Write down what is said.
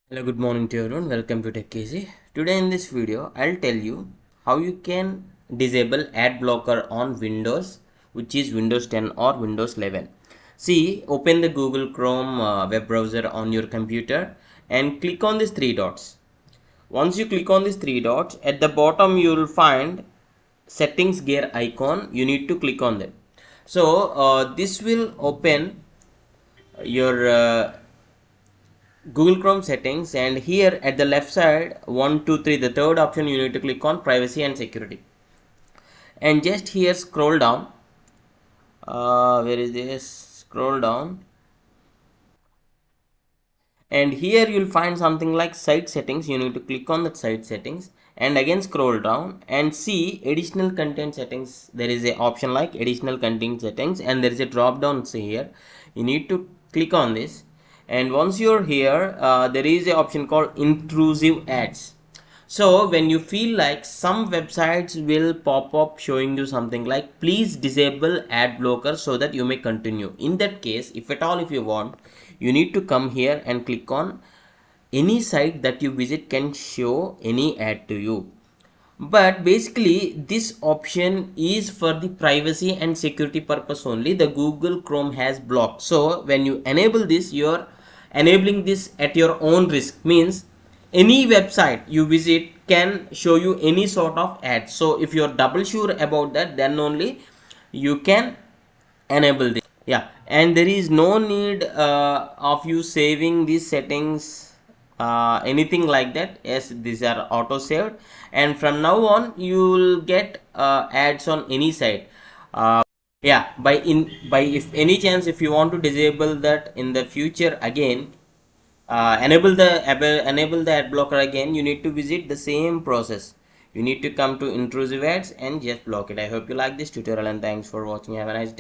Hello, good morning to everyone. Welcome to Tech Easy. Today in this video, I'll tell you how you can disable ad blocker on Windows, which is Windows 10 or Windows 11. See, open the Google Chrome web browser on your computer and click on these three dots. Once you click on these three dots, at the bottom you will find settings gear icon. You need to click on that. So this will open your Google Chrome settings, and here at the left side 1 2 3, the third option, you need to click on privacy and security, and just here scroll down. Where is this? Scroll down, and here you'll find something like site settings. You need to click on that site settings and again scroll down and see additional content settings. There is a option like additional content settings, and there is a drop down here. You need to click on this, and once you're here, there is a option called intrusive ads. So when you feel like some websites will pop up showing you something like please disable ad blocker so that you may continue. In that case, if at all if you want, you need to come here and click on any site that you visit can show any ad to you. But basically this option is for the privacy and security purpose only. The Google Chrome has blocked. So when you enable this, you're enabling this at your own risk. Means any website you visit can show you any sort of ad. So if you're double sure about that, then only you can enable this. Yeah, and there is no need of you saving these settings, anything like that. Yes, these are auto saved, and from now on you will get ads on any site. Yeah, by if any chance if you want to disable that in the future again, enable the ad blocker again, you need to visit the same process. You need to come to intrusive ads and just block it. I hope you like this tutorial, and thanks for watching. Have a nice day.